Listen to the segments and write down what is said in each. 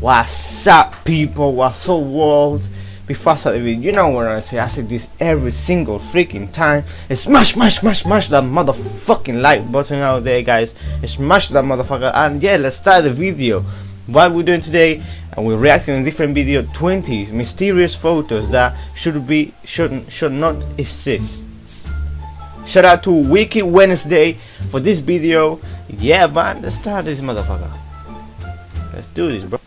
What's up, people? What's up, world? Before I start the video, you know what I say this every single freaking time. Smash that motherfucking like button out there, guys. Smash that motherfucker. And yeah, let's start the video. What we're doing today, and we're reacting to a different video, 20 mysterious photos that should not exist. Shout out to Wiki Wednesday for this video. Yeah, man, let's start this motherfucker. Let's do this, bro.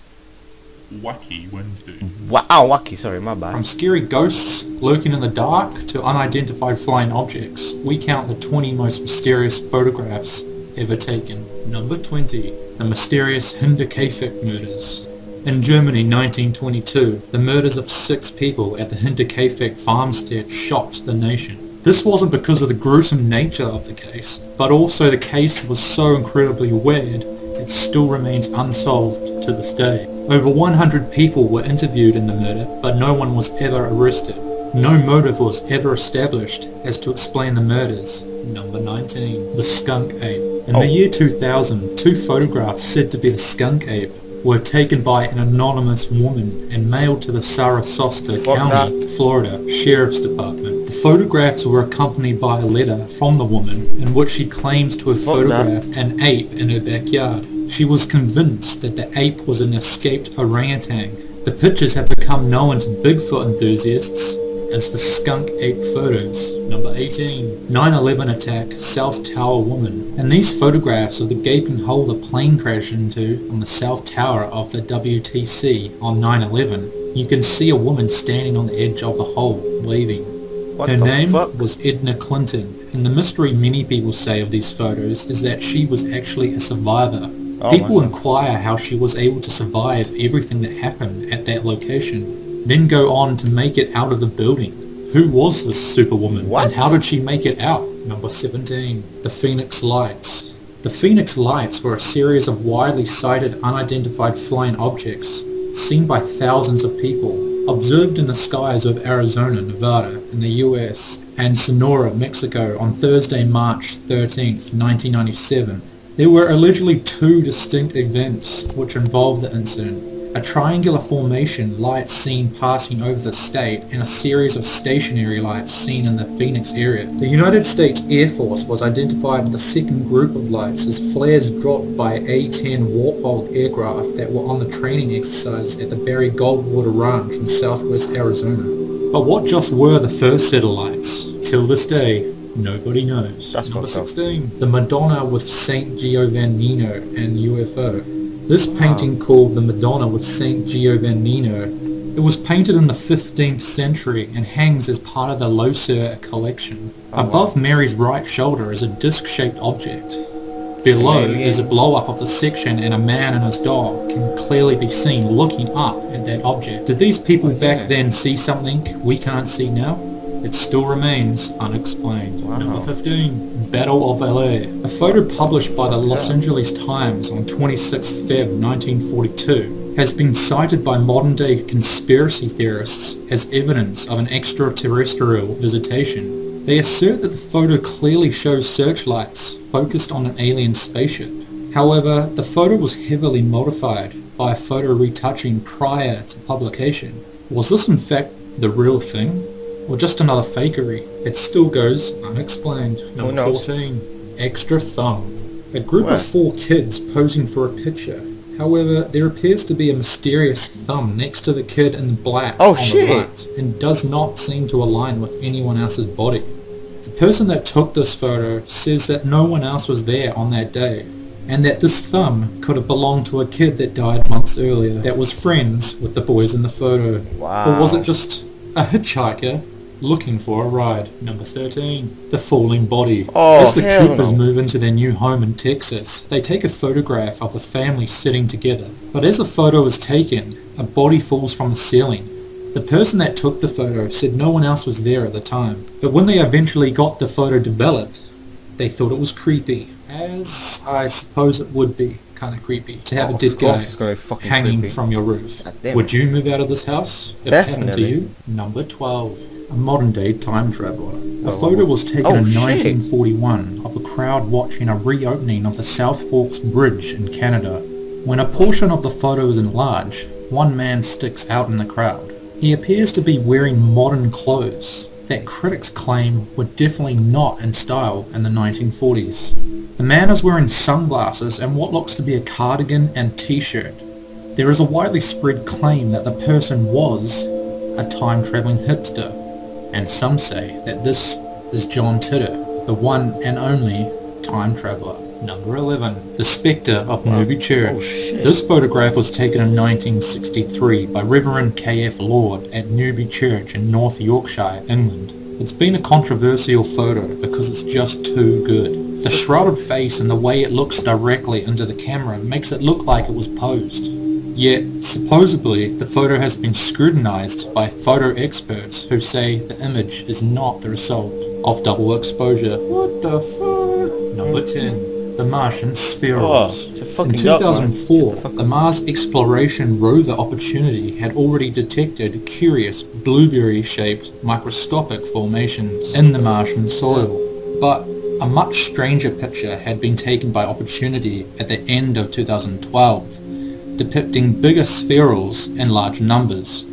Wacky Wednesday. Wow, wacky, sorry, my bad. From scary ghosts lurking in the dark to unidentified flying objects, we count the 20 most mysterious photographs ever taken. Number 20. The mysterious Hinterkaifeck murders. In Germany, 1922, the murders of 6 people at the Hinterkaifeck farmstead shocked the nation. This wasn't because of the gruesome nature of the case, but also the case was so incredibly weird, it still remains unsolved to this day. Over 100 people were interviewed in the murder, but no one was ever arrested. No motive was ever established as to explain the murders. Number 19. The skunk ape. In the year 2000, 2 photographs said to be the skunk ape were taken by an anonymous woman and mailed to the Sarasota County, Florida Sheriff's Department. The photographs were accompanied by a letter from the woman in which she claims to have photographed an ape in her backyard. She was convinced that the ape was an escaped orangutan. The pictures have become known to Bigfoot enthusiasts as the skunk ape photos. Number 18. 9/11 attack, South Tower woman. In these photographs of the gaping hole the plane crashed into on the South Tower of the WTC on 9/11, you can see a woman standing on the edge of the hole, waving. Her name was Edna Clinton, and the mystery many people say of these photos is that she was actually a survivor. People inquire how she was able to survive everything that happened at that location, then go on to make it out of the building. Who was this superwoman, and how did she make it out? Number 17. The Phoenix Lights. The Phoenix Lights were a series of widely sighted unidentified flying objects seen by thousands of people, observed in the skies of Arizona, Nevada in the US, and Sonora, Mexico on Thursday, March 13th, 1997. There were allegedly 2 distinct events which involved the incident. A triangular formation light seen passing over the state and a series of stationary lights seen in the Phoenix area. The United States Air Force was identified in the second group of lights as flares dropped by A-10 Warthog aircraft that were on the training exercise at the Barry Goldwater Ranch in southwest Arizona. But what just were the first set of lights? Till this day, nobody knows. Number 16. The Madonna with Saint Giovannino and UFO. This painting, called the Madonna with Saint Giovannino, it was painted in the 15th century and hangs as part of the Loser collection. Above Mary's right shoulder is a disc-shaped object. Below is a blow-up of the section, and a man and his dog can clearly be seen looking up at that object. Did these people back then see something we can't see now? It still remains unexplained. Number 15. Battle of LA. A photo published by the Los Angeles Times on 26 Feb 1942 has been cited by modern-day conspiracy theorists as evidence of an extraterrestrial visitation. They assert that the photo clearly shows searchlights focused on an alien spaceship. However, the photo was heavily modified by a photo retouching prior to publication. Was this in fact the real thing, or just another fakery? It still goes unexplained. Number 14. Extra thumb. A group of 4 kids posing for a picture. However, there appears to be a mysterious thumb next to the kid in black on the right, and does not seem to align with anyone else's body. The person that took this photo says that no one else was there on that day, and that this thumb could have belonged to a kid that died months earlier that was friends with the boys in the photo. Or was it just a hitchhiker looking for a ride? Number 13. The falling body. As the troopers move into their new home in Texas, they take a photograph of the family sitting together. But as the photo is taken, a body falls from the ceiling. The person that took the photo said no one else was there at the time. But when they eventually got the photo developed, they thought it was creepy. As I suppose it would be kind of creepy to have a dead guy hanging from your roof. Would you move out of this house if it happened to you? Number 12. A modern-day time traveller. A photo was taken in 1941 of a crowd watching a reopening of the South Forks Bridge in Canada. When a portion of the photo is enlarged, one man sticks out in the crowd. He appears to be wearing modern clothes that critics claim were definitely not in style in the 1940s. The man is wearing sunglasses and what looks to be a cardigan and t-shirt. There is a widely spread claim that the person was a time-travelling hipster, and some say that this is John Titor, the one and only time traveller. Number 11. The Spectre of Newby Church. Oh, shit. This photograph was taken in 1963 by Reverend K.F. Lord at Newby Church in North Yorkshire, England. It's been a controversial photo because it's just too good. The shrouded face and the way it looks directly into the camera makes it look like it was posed. Yet, supposedly, the photo has been scrutinized by photo experts who say the image is not the result of double exposure. What the fuck? Number 10. The Martian spheroids. it's a In fucking 2004, duck, man. the Mars Exploration Rover Opportunity had already detected curious blueberry-shaped microscopic formations in the Martian soil. But a much stranger picture had been taken by Opportunity at the end of 2012, depicting bigger spherules in large numbers.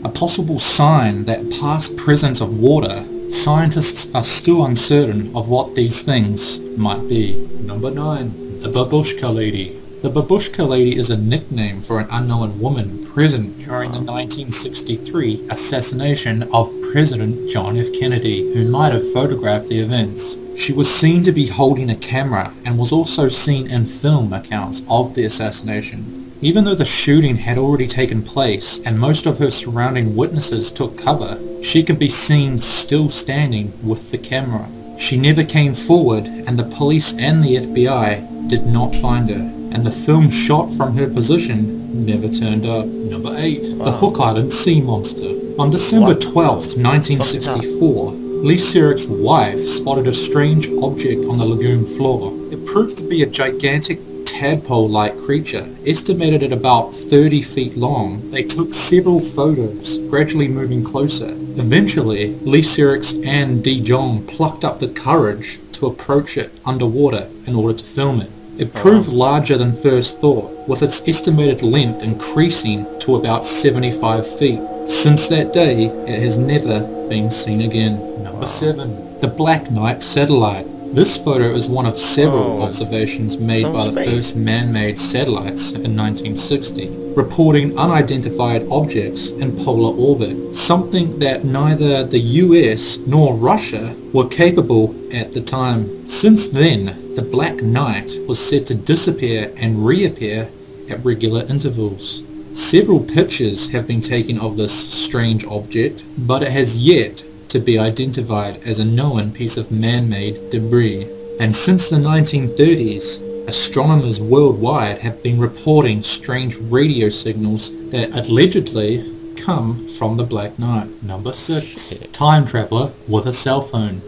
A possible sign that past presence of water. Scientists are still uncertain of what these things might be. Number 9. The Babushka Lady. The Babushka Lady is a nickname for an unknown woman present during the 1963 assassination of President John F. Kennedy, who might have photographed the events. She was seen to be holding a camera and was also seen in film accounts of the assassination. Even though the shooting had already taken place and most of her surrounding witnesses took cover, she can be seen still standing with the camera. She never came forward and the police and the FBI did not find her, and the film shot from her position never turned up. Number 8. The Hook Island Sea Monster. On December 12th, 1964, Lee Serik's wife spotted a strange object on the lagoon floor. It proved to be a gigantic tadpole-like creature, estimated at about 30 feet long. They took several photos, gradually moving closer. Eventually, Lee Serik's Anne De Jong plucked up the courage to approach it underwater in order to film it. It proved larger than first thought, with its estimated length increasing to about 75 feet. Since that day, it has never been seen again. Number 7. The Black Knight Satellite. This photo is one of several observations made by the first man-made satellites in 1960, reporting unidentified objects in polar orbit, something that neither the US nor Russia were capable at the time. Since then, the Black Knight was said to disappear and reappear at regular intervals. Several pictures have been taken of this strange object, but it has yet to be identified as a known piece of man-made debris. And since the 1930s, astronomers worldwide have been reporting strange radio signals that allegedly come from the Black Knight. Number 6. Time Traveller with a Cell Phone.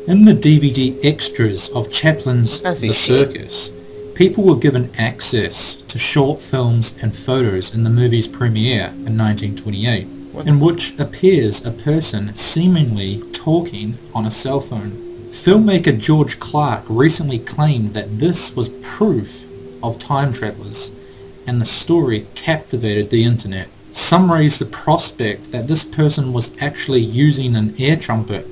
In the DVD extras of Chaplin's The Circus, people were given access to short films and photos in the movie's premiere in 1928. In which appears a person seemingly talking on a cell phone. Filmmaker George Clark recently claimed that this was proof of time travelers, and the story captivated the internet. Some raised the prospect that this person was actually using an air trumpet,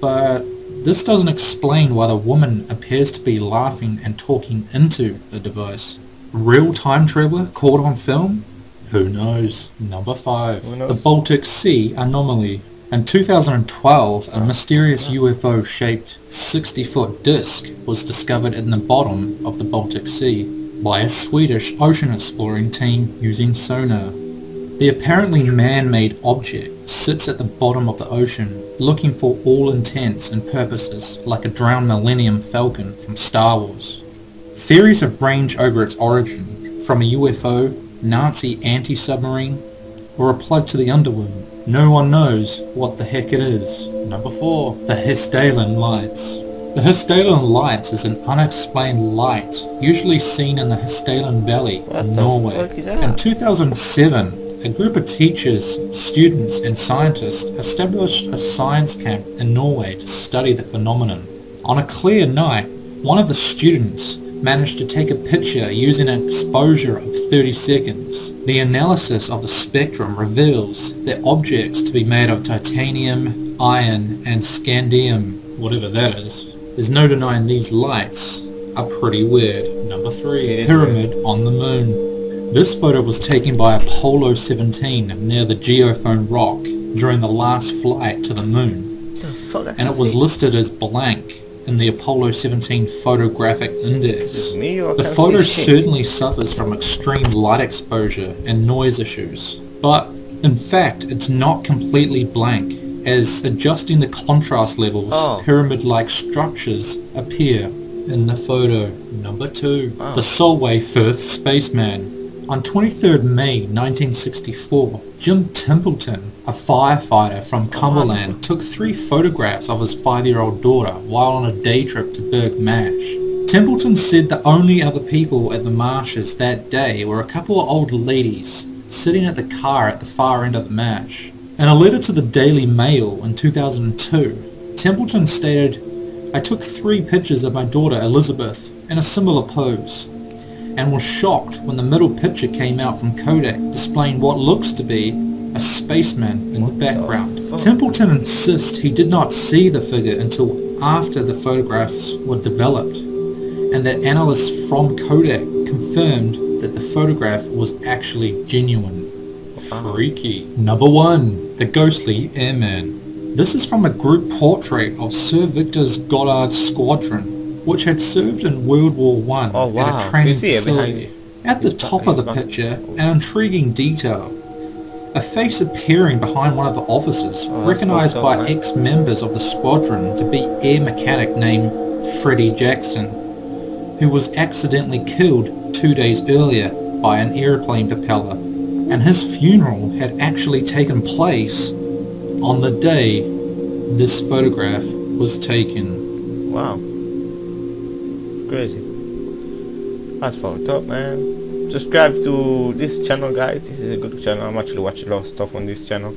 but this doesn't explain why the woman appears to be laughing and talking into the device. Real time traveler caught on film? Who knows? Number 5. The Baltic Sea Anomaly. In 2012, a mysterious UFO-shaped 60-foot disc was discovered in the bottom of the Baltic Sea by a Swedish ocean exploring team using sonar. The apparently man-made object sits at the bottom of the ocean, looking for all intents and purposes like a drowned Millennium Falcon from Star Wars. Theories have ranged over its origin, from a UFO, Nazi anti-submarine, or a plug to the underworld. No one knows what the heck it is. Number 4. The Hessdalen Lights. The Hessdalen Lights is an unexplained light, usually seen in the Hessdalen Valley in Norway. In 2007, a group of teachers, students and scientists established a science camp in Norway to study the phenomenon. On a clear night, one of the students managed to take a picture using an exposure of 30 seconds. The analysis of the spectrum reveals that objects to be made of titanium, iron and scandium, whatever that is. There's no denying these lights are pretty weird. Number 3. Pyramid on the moon. This photo was taken by Apollo 17 near the Geophone Rock during the last flight to the moon. And it was listed as blank in the Apollo 17 photographic index. The photo certainly suffers from extreme light exposure and noise issues, but in fact it's not completely blank, as adjusting the contrast levels, pyramid-like structures appear in the photo. Number 2. The Solway Firth Spaceman. On 23rd May 1964, Jim Templeton, a firefighter from Cumberland, took 3 photographs of his 5-year-old daughter while on a day trip to Berg Marsh. Templeton said the only other people at the marshes that day were a couple of old ladies sitting at the car at the far end of the marsh. In a letter to the Daily Mail in 2002, Templeton stated, "I took 3 pictures of my daughter Elizabeth in a similar pose, and was shocked when the middle picture came out from Kodak displaying what looks to be a spaceman in the background." Templeton insists he did not see the figure until after the photographs were developed, and that analysts from Kodak confirmed that the photograph was actually genuine. Freaky. Number 1. The Ghostly Airman. This is from a group portrait of Sir Victor's Goddard Squadron, which had served in World War I at a training facility. At the top of the picture, an intriguing detail. A face appearing behind one of the officers, recognised by ex-members of the squadron to be air mechanic named Freddie Jackson, who was accidentally killed 2 days earlier by an airplane propeller, and his funeral had actually taken place on the day this photograph was taken. Wow. Crazy. That's fucked up, man. Subscribe to this channel, guys. This is a good channel. I'm actually watching a lot of stuff on this channel.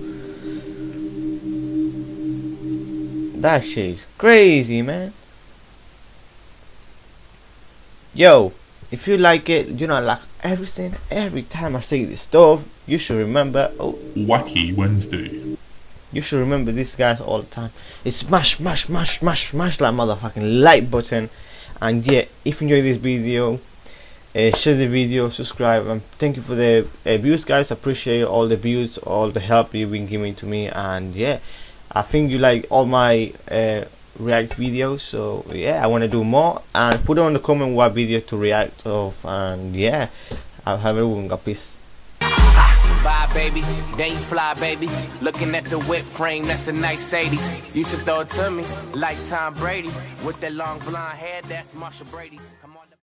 That shit is crazy, man. Yo, if you like it, you know, like everything, every time I say this stuff, you should remember. Wacky Wednesday. You should remember this, guys, all the time. It's smash that motherfucking like button. And yeah, if you enjoyed this video, share the video, subscribe, and thank you for the views, guys. I appreciate all the views, all the help you've been giving to me. And yeah, I think you like all my react videos, so yeah, I want to do more. And put on the comment what video to react of. And yeah, I'll have everyone got peace. Bye, baby, then you fly, baby. Looking at the whip frame, that's a nice 80s. You should throw it to me like Tom Brady with that long blonde hair, that's Marsha Brady.